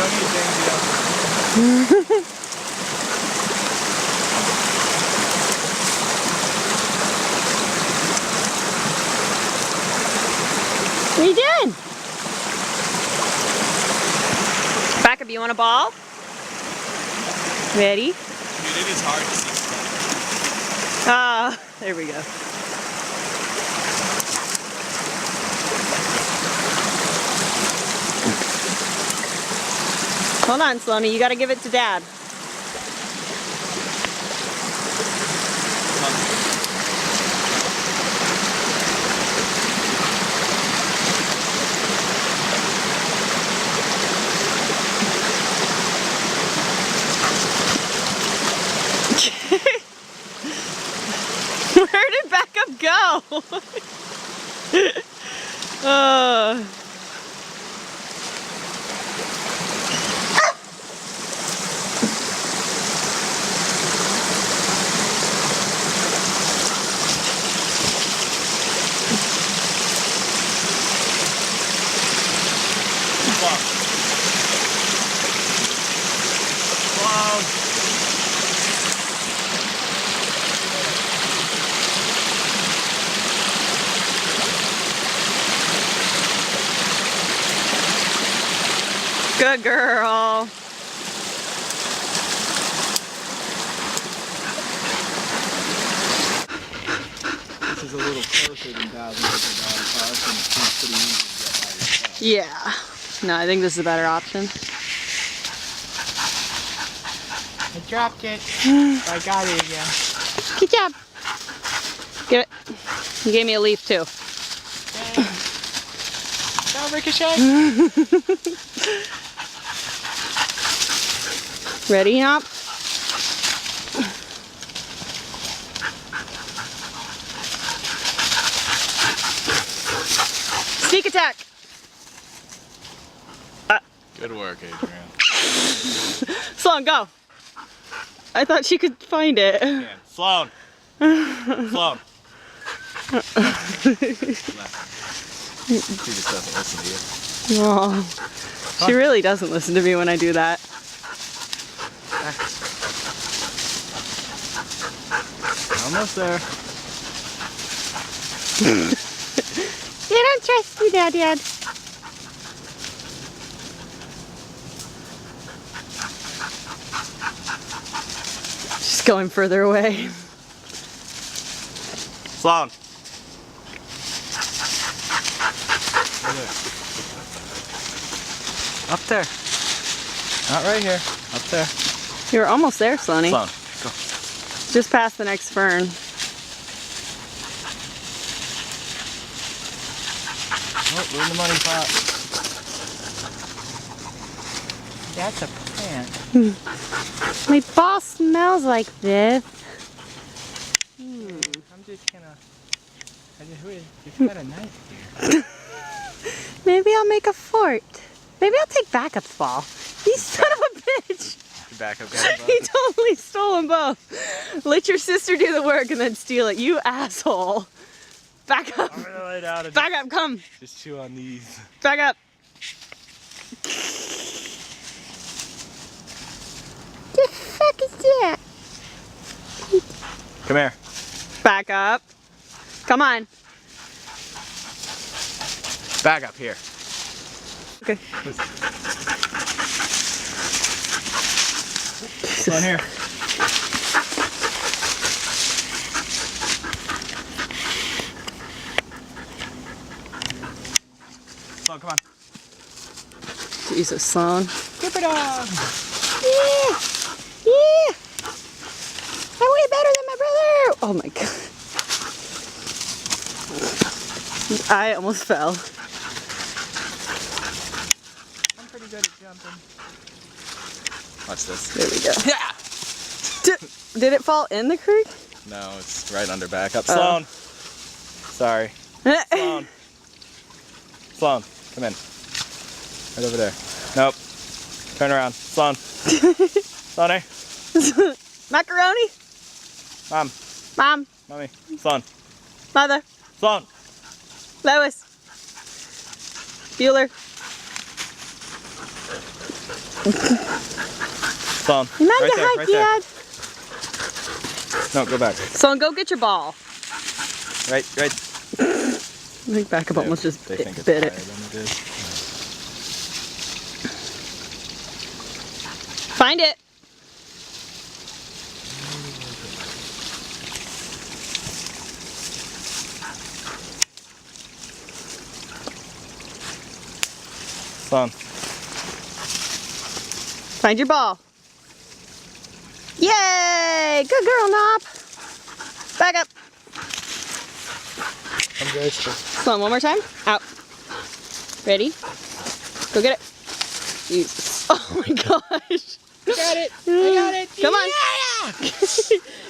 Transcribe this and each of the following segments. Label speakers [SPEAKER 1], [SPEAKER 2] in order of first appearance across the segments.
[SPEAKER 1] What are you doing? Back up, you want a ball? Ready?
[SPEAKER 2] Dude, it is hard to see.
[SPEAKER 1] Ah, there we go. Hold on, Sloaney, you gotta give it to Dad. Where did Backup go? Good girl.
[SPEAKER 2] This is a little closer than Thousand Acre Valley Park, and it seems pretty easy to get by yourself.
[SPEAKER 1] Yeah. No, I think this is a better option.
[SPEAKER 2] I dropped it. I got it again.
[SPEAKER 1] Good job. Get it. You gave me a leaf too.
[SPEAKER 2] Don't ricochet.
[SPEAKER 1] Ready, Hop? Sneak attack.
[SPEAKER 2] Good work, Adrian.
[SPEAKER 1] Sloan, go. I thought she could find it.
[SPEAKER 2] Yeah. Sloan. Sloan. She just doesn't listen to you.
[SPEAKER 1] Oh, she really doesn't listen to me when I do that.
[SPEAKER 2] Almost there.
[SPEAKER 1] You don't trust me now, Dad. She's going further away.
[SPEAKER 2] Sloan. Up there. Not right here. Up there.
[SPEAKER 1] You're almost there, Sloaney.
[SPEAKER 2] Sloan, go.
[SPEAKER 1] Just past the next fern.
[SPEAKER 2] Oh, we're in the money pot. That's a plant.
[SPEAKER 1] My ball smells like this.
[SPEAKER 2] I'm just gonna. You've got a knife here.
[SPEAKER 1] Maybe I'll make a fort. Maybe I'll take Backup's ball. You son of a bitch.
[SPEAKER 2] Back up,
[SPEAKER 1] He totally stole them both. Let your sister do the work and then steal it. You asshole. Back up.
[SPEAKER 2] I'm gonna lay down and
[SPEAKER 1] Back up, come.
[SPEAKER 2] just chew on these.
[SPEAKER 1] Back up. The fuck is that?
[SPEAKER 2] Come here.
[SPEAKER 1] Back up. Come on.
[SPEAKER 2] Back up here.
[SPEAKER 1] Okay.
[SPEAKER 2] Come on here. Sloan, come on.
[SPEAKER 1] Jesus, Sloan.
[SPEAKER 2] Keep it on.
[SPEAKER 1] Yeah. Yeah. I'm way better than my brother. Oh my god. I almost fell.
[SPEAKER 2] I'm pretty good at jumping. Watch this.
[SPEAKER 1] There we go.
[SPEAKER 2] Yeah.
[SPEAKER 1] Did it fall in the creek?
[SPEAKER 2] No, it's right under back up.
[SPEAKER 1] Oh.
[SPEAKER 2] Sloan. Sorry. Sloan. Sloan, come in. Right over there. Nope. Turn around. Sloan. Sloan,
[SPEAKER 1] Macaroni?
[SPEAKER 2] Mom.
[SPEAKER 1] Mom?
[SPEAKER 2] Mommy. Sloan.
[SPEAKER 1] Mother?
[SPEAKER 2] Sloan.
[SPEAKER 1] Lois? Bueller?
[SPEAKER 2] Son,
[SPEAKER 1] Manda
[SPEAKER 2] right there,
[SPEAKER 1] hi,
[SPEAKER 2] right there.
[SPEAKER 1] Dad.
[SPEAKER 2] No, go back.
[SPEAKER 1] Son, go get your ball.
[SPEAKER 2] Right.
[SPEAKER 1] I think Backup almost just
[SPEAKER 2] They think it's
[SPEAKER 1] bit
[SPEAKER 2] higher
[SPEAKER 1] it.
[SPEAKER 2] than it is.
[SPEAKER 1] Find it.
[SPEAKER 2] Son.
[SPEAKER 1] Find your ball. Yay! Good girl, Nop. Back up.
[SPEAKER 2] Come guys.
[SPEAKER 1] Come on, one more time. Out. Ready? Go get it. Jesus. Oh my gosh.
[SPEAKER 2] I got it. I got it.
[SPEAKER 1] Come on.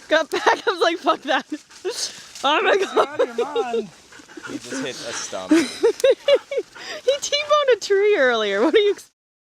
[SPEAKER 1] Got back. I was like, fuck that. Oh my god.
[SPEAKER 2] He just hit a stump.
[SPEAKER 1] He T-boned a tree earlier. What do you expect?